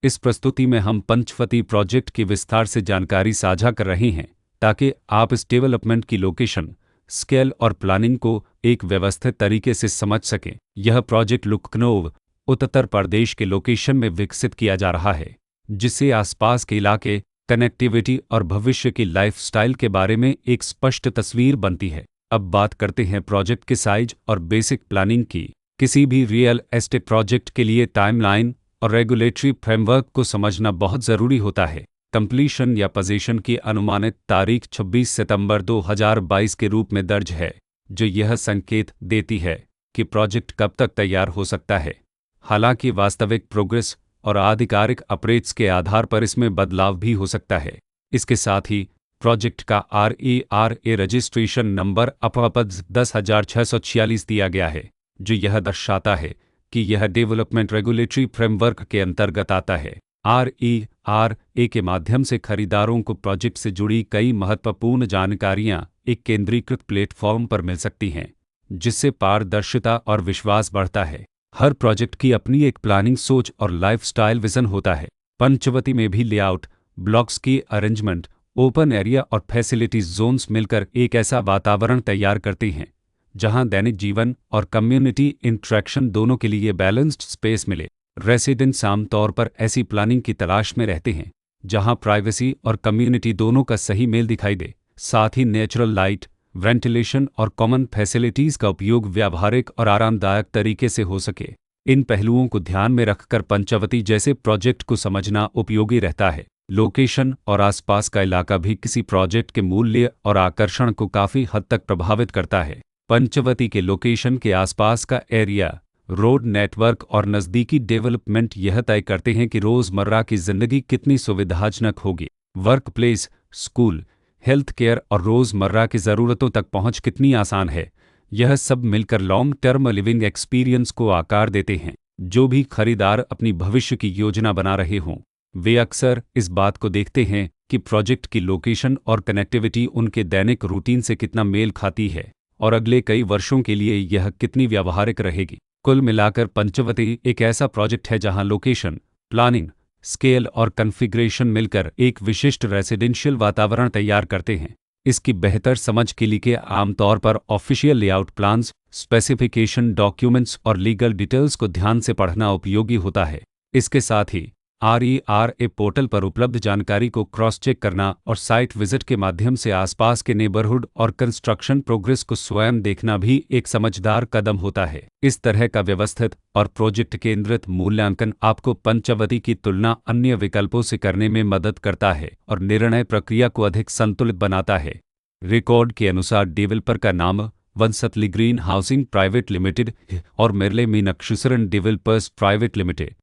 इस प्रस्तुति में हम पंचवटी प्रोजेक्ट की विस्तार से जानकारी साझा कर रहे हैं ताकि आप इस डेवलपमेंट की लोकेशन, स्केल और प्लानिंग को एक व्यवस्थित तरीके से समझ सकें। यह प्रोजेक्ट लखनऊ, उत्तर प्रदेश के लोकेशन में विकसित किया जा रहा है, जिससे आसपास के इलाके, कनेक्टिविटी और भविष्य की लाइफस्टाइल के बारे में एक स्पष्ट तस्वीर बनती है। अब बात करते हैं प्रोजेक्ट के साइज और बेसिक प्लानिंग की। किसी भी रियल एस्टेट प्रोजेक्ट के लिए टाइमलाइन और रेगुलेटरी फ्रेमवर्क को समझना बहुत ज़रूरी होता है। कंप्लीशन या पोजीशन की अनुमानित तारीख 26 सितंबर 2022 के रूप में दर्ज है, जो यह संकेत देती है कि प्रोजेक्ट कब तक तैयार हो सकता है। हालांकि वास्तविक प्रोग्रेस और आधिकारिक अपडेट्स के आधार पर इसमें बदलाव भी हो सकता है। इसके साथ ही प्रोजेक्ट का RERA रजिस्ट्रेशन नंबर अपवाद 10,646 दिया गया है, जो यह दर्शाता है कि यह डेवलपमेंट रेगुलेटरी फ्रेमवर्क के अंतर्गत आता है। RERA के माध्यम से खरीदारों को प्रोजेक्ट से जुड़ी कई महत्वपूर्ण जानकारियां एक केंद्रीकृत प्लेटफॉर्म पर मिल सकती हैं, जिससे पारदर्शिता और विश्वास बढ़ता है। हर प्रोजेक्ट की अपनी एक प्लानिंग सोच और लाइफस्टाइल विजन होता है। पंचवटी में भी लेआउट, ब्लॉक्स की अरेंजमेंट, ओपन एरिया और फैसिलिटीज जोन्स मिलकर एक ऐसा वातावरण तैयार करते हैं जहां दैनिक जीवन और कम्युनिटी इंटरेक्शन दोनों के लिए बैलेंस्ड स्पेस मिले। रेसिडेंट्स आमतौर पर ऐसी प्लानिंग की तलाश में रहते हैं जहां प्राइवेसी और कम्युनिटी दोनों का सही मेल दिखाई दे। साथ ही नेचुरल लाइट, वेंटिलेशन और कॉमन फैसिलिटीज का उपयोग व्यावहारिक और आरामदायक तरीके से हो सके। इन पहलुओं को ध्यान में रखकर पंचवटी जैसे प्रोजेक्ट को समझना उपयोगी रहता है। लोकेशन और आसपास का इलाका भी किसी प्रोजेक्ट के मूल्य और आकर्षण को काफ़ी हद तक प्रभावित करता है। पंचवटी के लोकेशन के आसपास का एरिया, रोड नेटवर्क और नज़दीकी डेवलपमेंट यह तय करते हैं कि रोज़मर्रा की ज़िंदगी कितनी सुविधाजनक होगी। Work place, school, health care और रोज़मर्रा की ज़रूरतों तक पहुंच कितनी आसान है। यह सब मिलकर लॉन्ग टर्म लिविंग एक्सपीरियंस को आकार देते हैं। जो भी खरीदार अपनी भविष्य की योजना बना रहे हों, वे अक्सर इस बात को देखते हैं कि प्रोजेक्ट की लोकेशन और कनेक्टिविटी उनके दैनिक रूटीन से कितना मेल खाती है और अगले कई वर्षों के लिए यह कितनी व्यावहारिक रहेगी। कुल मिलाकर पंचवटी एक ऐसा प्रोजेक्ट है जहां लोकेशन, प्लानिंग, स्केल और कॉन्फ़िगरेशन मिलकर एक विशिष्ट रेसिडेंशियल वातावरण तैयार करते हैं। इसकी बेहतर समझ के लिए आमतौर पर official layout plans, specification documents और लीगल डिटेल्स को ध्यान से पढ़ना उपयोगी होता है। इसके साथ ही RERA पोर्टल पर उपलब्ध जानकारी को क्रॉस चेक करना और साइट विजिट के माध्यम से आसपास के नेबरहुड और कंस्ट्रक्शन प्रोग्रेस को स्वयं देखना भी एक समझदार कदम होता है। इस तरह का व्यवस्थित और प्रोजेक्ट केंद्रित मूल्यांकन आपको पंचवटी की तुलना अन्य विकल्पों से करने में मदद करता है और निर्णय प्रक्रिया को अधिक संतुलित बनाता है। रिकॉर्ड के अनुसार डेवलपर का नाम वंसतली ग्रीन हाउसिंग प्राइवेट लिमिटेड और मेरले मीनाक्षीसरण डेवलपर्स प्राइवेट लिमिटेड